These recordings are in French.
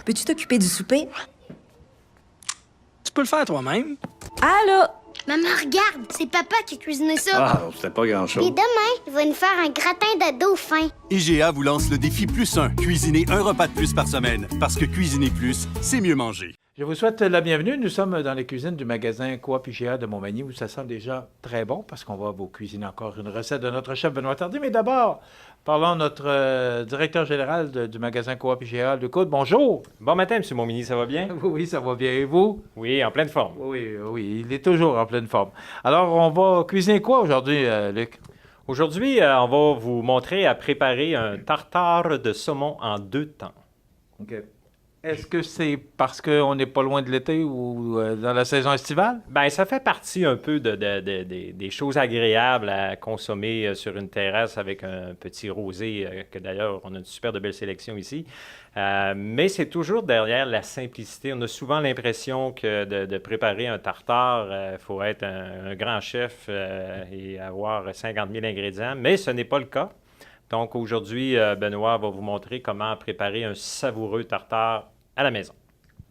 Peux-tu t'occuper du souper? Tu peux le faire toi-même. Allô? Maman, regarde, c'est papa qui a cuisiné ça. Ah, c'était pas grand-chose. Et demain, il va nous faire un gratin de dauphin. IGA vous lance le défi +1. Cuisiner un repas de plus par semaine. Parce que cuisiner plus, c'est mieux manger. Je vous souhaite la bienvenue. Nous sommes dans les cuisines du magasin Coop IGA de Montmagny où ça sent déjà très bon parce qu'on va vous cuisiner encore une recette de notre chef Benoît Tardy. Mais d'abord, parlons de notre directeur général du magasin Coop IGA, Luc Aude. Bonjour. Bon matin, M. Montminy, ça va bien? Oui, ça va bien. Et vous? Oui, en pleine forme. Oui, il est toujours en pleine forme. Alors, on va cuisiner quoi aujourd'hui, Luc? Aujourd'hui, on va vous montrer à préparer un tartare de saumon en 2 temps. OK. Est-ce que c'est parce qu'on n'est pas loin de l'été ou dans la saison estivale? Bien, ça fait partie un peu des choses agréables à consommer sur une terrasse avec un petit rosé, que d'ailleurs, on a une super de belle sélection ici. Mais c'est toujours derrière la simplicité. On a souvent l'impression que de préparer un tartare, il faut être un grand chef et avoir 50 000 ingrédients, mais ce n'est pas le cas. Donc aujourd'hui, Benoît va vous montrer comment préparer un savoureux tartare à la maison.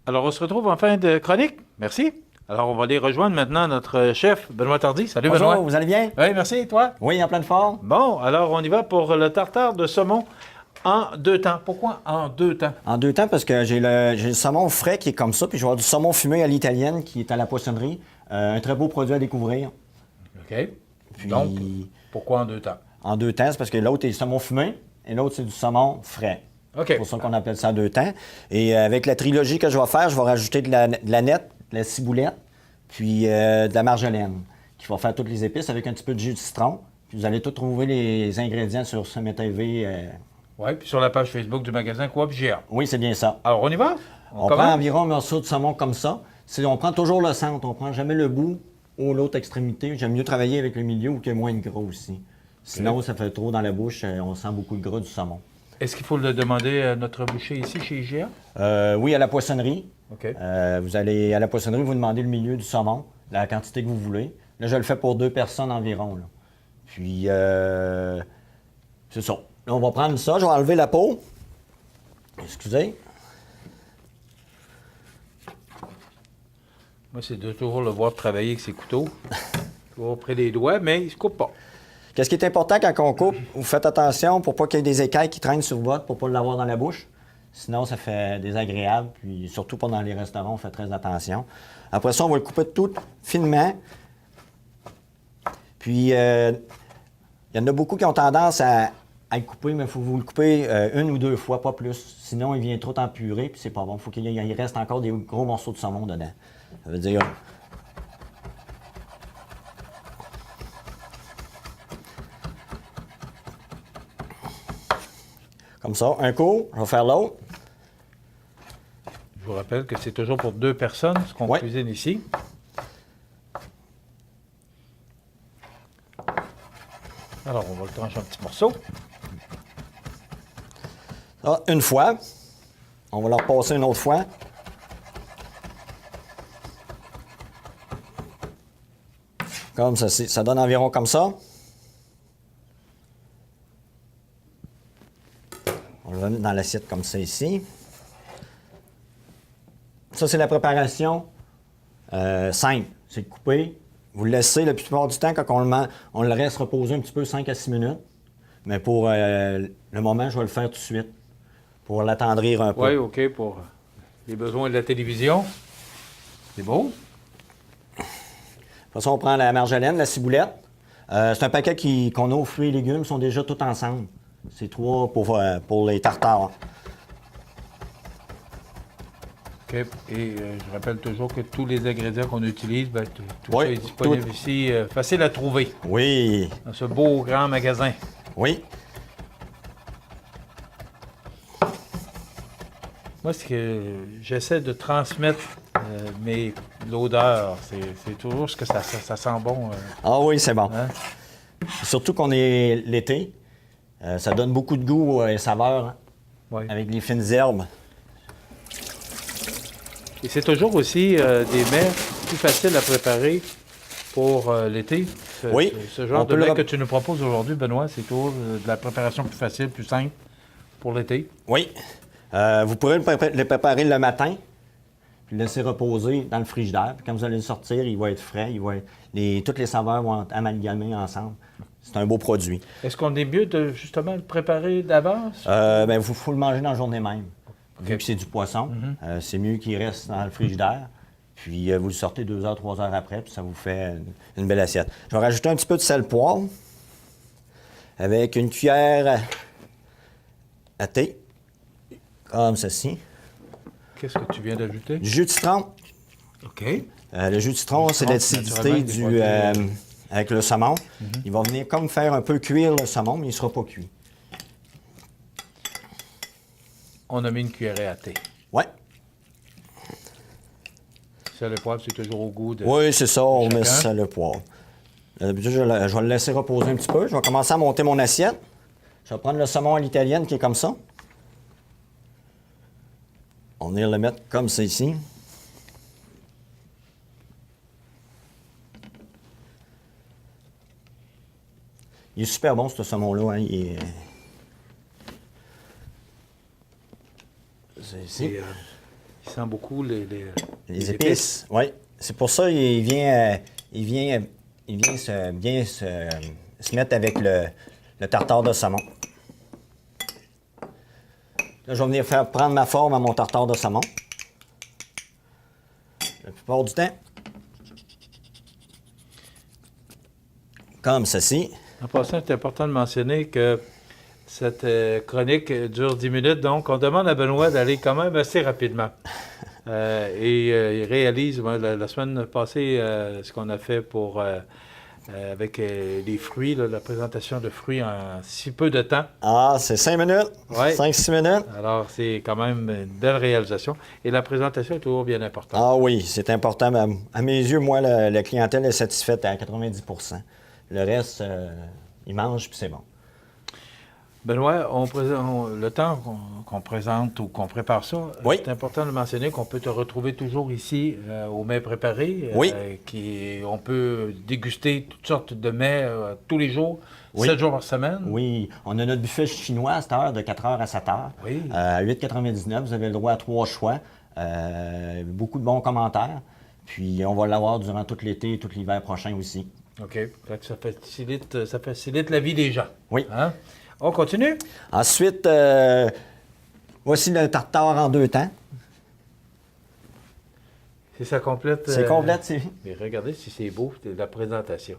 Alors, on se retrouve en fin de chronique. Merci. Alors, on va aller rejoindre maintenant notre chef, Benoît Tardy. Salut, Bonjour, Benoît. vous allez bien? Oui, merci. Et toi? Oui, en pleine forme. Bon, alors on y va pour le tartare de saumon en 2 temps. Pourquoi en 2 temps? En 2 temps, parce que j'ai le saumon frais qui est comme ça, puis je vais avoir du saumon fumé à l'italienne qui est à la poissonnerie. Un très beau produit à découvrir. OK. Puis, Donc, pourquoi en 2 temps? En 2 temps, c'est parce que l'autre est du saumon fumé et l'autre, c'est du saumon frais. OK. C'est pour ça qu'on appelle ça 2 temps. Et avec la trilogie que je vais faire, je vais rajouter de la nette, de la ciboulette, puis de la marjolaine, qui va faire toutes les épices avec un petit peu de jus de citron. Puis vous allez tous trouver les ingrédients sur Summit TV. Oui, puis sur la page Facebook du magasin Coop IGA. Oui, c'est bien ça. Alors, on y va? On prend environ un morceau de saumon comme ça. On prend toujours le centre, on prend jamais le bout ou l'autre extrémité. J'aime mieux travailler avec le milieu ou qu'il y ait moins de gras aussi. Sinon, ça fait trop dans la bouche, on sent beaucoup de gras du saumon. Est-ce qu'il faut le demander à notre boucher ici, chez IGA? Oui, à la poissonnerie. OK. Vous allez à la poissonnerie, vous demandez le milieu du saumon, la quantité que vous voulez. Là, je le fais pour 2 personnes environ. Là. Puis, c'est ça. Là, on va prendre ça, je vais enlever la peau. Excusez. Moi, c'est de toujours le voir travailler avec ses couteaux. Toujours près des doigts, mais il ne se coupe pas. Qu'est-ce qui est important quand on coupe? Vous faites attention pour pas qu'il y ait des écailles qui traînent sur votre, pour pas l'avoir dans la bouche. Sinon, ça fait désagréable. Puis surtout pas dans les restaurants, on fait très attention. Après ça, on va le couper tout finement. Puis, il y en a beaucoup qui ont tendance à le couper, mais il faut vous le couper 1 ou 2 fois, pas plus. Sinon, il vient trop en purée, puis c'est pas bon. Il faut qu'il reste encore des gros morceaux de saumon dedans. Ça veut dire... Comme ça, un coup, je vais faire l'autre. Je vous rappelle que c'est toujours pour 2 personnes, ce qu'on cuisine ici. Alors, on va le trancher en petits morceaux. Ça, une fois. On va leur passer une autre fois. Comme ça, ça donne environ comme ça. On le met dans l'assiette comme ça ici. Ça, c'est la préparation simple. C'est de couper. Vous le laissez la plupart du temps, quand on le laisse reposer un petit peu, 5 à 6 minutes. Mais pour le moment, je vais le faire tout de suite. Pour l'attendrir un peu. Oui, OK, pour les besoins de la télévision. C'est beau. Après ça, on prend la marjolaine, la ciboulette. C'est un paquet qu'on a aux fruits et légumes, ils sont déjà tous ensemble. C'est 3 pour les tartares. OK. Et je rappelle toujours que tous les ingrédients qu'on utilise, tout Oui, ça est disponible ici. Facile à trouver. Oui. Dans ce beau grand magasin. Oui. Moi, ce que j'essaie de transmettre, mais l'odeur, c'est toujours ce que ça sent bon. Ah oui, c'est bon. Hein? Surtout qu'on est l'été. Ça donne beaucoup de goût et saveur hein, Oui. avec les fines herbes. Et c'est toujours aussi des mets plus faciles à préparer pour l'été. Oui. Ce genre de mets que tu nous proposes aujourd'hui, Benoît, c'est toujours de la préparation plus facile, plus simple pour l'été. Oui. Vous pourrez les préparer le matin, puis le laisser reposer dans le frigidaire. Puis quand vous allez le sortir, il va être frais, toutes les saveurs vont être amalgamées ensemble. C'est un beau produit. Est-ce qu'on est mieux de justement le préparer d'avance? Il faut le manger dans la journée même. OK. Vu que c'est du poisson, c'est mieux qu'il reste dans le frigidaire. Puis vous le sortez 2 heures, 3 heures après, puis ça vous fait une belle assiette. Je vais rajouter un petit peu de sel poivre avec une cuillère à thé, comme ceci. Qu'est-ce que tu viens d'ajouter? Du jus de citron. OK. Le jus de citron, c'est l'acidité avec le saumon. Il va venir comme faire un peu cuire le saumon, mais il ne sera pas cuit. On a mis une cuillerée à thé. Oui. Sel et poivre, c'est toujours au goût de... Oui, c'est ça, on chacun. met ça le poivre. D'habitude, je vais le laisser reposer un petit peu. Je vais commencer à monter mon assiette. Je vais prendre le saumon à l'italienne qui est comme ça. On va venir le mettre comme ça ici. Il est super bon, ce saumon-là. Hein. C'est ici. Et, il sent beaucoup les épices. Oui. C'est pour ça qu'il vient bien se mettre avec le tartare de saumon. Là, je vais venir prendre ma forme à mon tartare de saumon. La plupart du temps. Comme ceci. En passant, c'est important de mentionner que cette chronique dure 10 minutes, donc on demande à Benoît d'aller quand même assez rapidement. Il réalise, la semaine passée, ce qu'on a fait avec les fruits, là, la présentation de fruits en si peu de temps. Ah, c'est 5 minutes, Ouais. 5-6 minutes. Alors, c'est quand même une belle réalisation. Et la présentation est toujours bien importante. Ah oui, c'est important. Mais à mes yeux, moi, la clientèle est satisfaite à 90 %. Le reste, ils mangent puis c'est bon. Benoît, le temps qu'on présente ou qu'on prépare ça, Oui. c'est important de mentionner qu'on peut te retrouver toujours ici au mets préparé. Oui. On peut déguster toutes sortes de mets tous les jours, Oui. 7 jours par semaine. Oui, on a notre buffet chinois à cette heure, de 4 h à 7 h. Oui. À 8,99 vous avez le droit à 3 choix. Beaucoup de bons commentaires. Puis on va l'avoir durant tout l'été et tout l'hiver prochain aussi. OK. Fait que ça facilite la vie des gens. Oui. Hein? On continue? Ensuite, voici le tartare en 2 temps. Si ça complète... C'est complète, c'est... Mais regardez si c'est beau, c'est la présentation.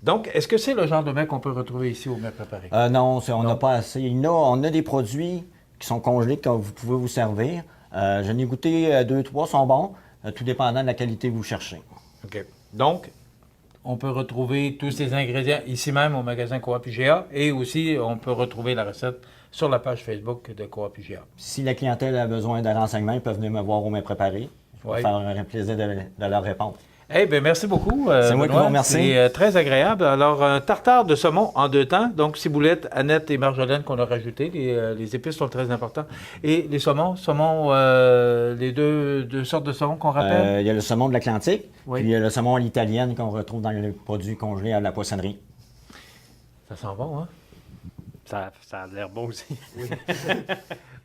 Donc, est-ce que c'est le genre de mets qu'on peut retrouver ici au mets préparé? Non, on n'a pas assez. On a des produits qui sont congelés que vous pouvez vous servir. J'en ai goûté 2-3, sont bons, tout dépendant de la qualité que vous cherchez. OK. Donc, on peut retrouver tous ces ingrédients ici même au magasin Coop IGA et aussi on peut retrouver la recette sur la page Facebook de Coop IGA. Si la clientèle a besoin de renseignements, ils peuvent venir me voir au mets préparé. Je vais Oui. faire un plaisir de leur répondre. Eh bien, merci beaucoup. C'est moi qui Benoît. vous remercie. C'est très agréable. Alors, un tartare de saumon en 2 temps. Donc, ciboulette, Annette et marjolaine qu'on a rajouté. Les épices sont très importants. Et les saumons, les deux sortes de saumons qu'on rappelle? Il y a le saumon de l'Atlantique, Oui. puis il y a le saumon à l'italienne qu'on retrouve dans les produits congelés à la poissonnerie. Ça sent bon, hein? Ça a l'air bon aussi.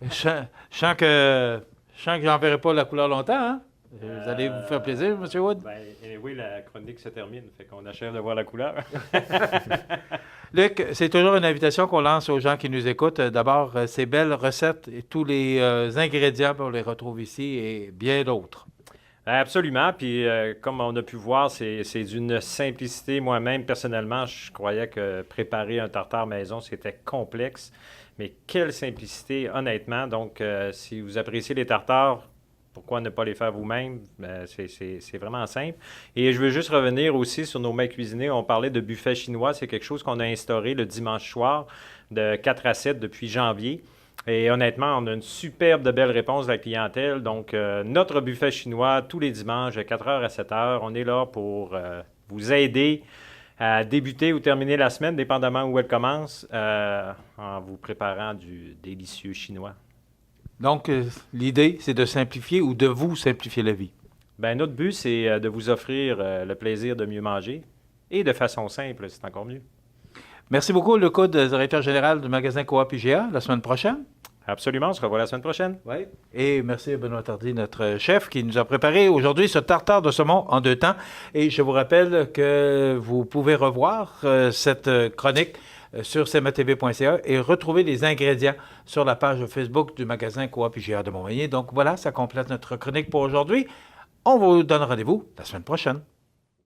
Je sens que j'en verrai pas la couleur longtemps, hein? Vous allez vous faire plaisir, M. Wood? Ben, oui, la chronique se termine, fait qu'on achève de voir la couleur. Luc, c'est toujours une invitation qu'on lance aux gens qui nous écoutent. D'abord, ces belles recettes et tous les ingrédients, on les retrouve ici et bien d'autres. Absolument. Puis, comme on a pu voir, c'est d'une simplicité. Moi-même, personnellement, je croyais que préparer un tartare maison, c'était complexe. Mais quelle simplicité, honnêtement. Donc, si vous appréciez les tartares, pourquoi ne pas les faire vous-même? C'est vraiment simple. Et je veux juste revenir aussi sur nos mets cuisinés. On parlait de buffet chinois. C'est quelque chose qu'on a instauré le dimanche soir de 4 à 7 depuis janvier. Et honnêtement, on a une superbe de belle réponse de la clientèle. Donc, notre buffet chinois, tous les dimanches, de 4 h à 7 h, on est là pour vous aider à débuter ou terminer la semaine, dépendamment où elle commence, en vous préparant du délicieux chinois. Donc, l'idée, c'est de simplifier ou de vous simplifier la vie. Bien, notre but, c'est de vous offrir le plaisir de mieux manger et de façon simple, c'est encore mieux. Merci beaucoup, Luc Hood, directeur général du magasin Coop IGA. La semaine prochaine? Absolument, on se revoit la semaine prochaine. Oui. Et merci à Benoît Tardy, notre chef, qui nous a préparé aujourd'hui ce tartare de saumon en 2 temps. Et je vous rappelle que vous pouvez revoir cette chronique sur cmatv.ca et retrouver les ingrédients sur la page Facebook du magasin Coop IGA de Montmagny. Donc voilà, ça complète notre chronique pour aujourd'hui. On vous donne rendez-vous la semaine prochaine.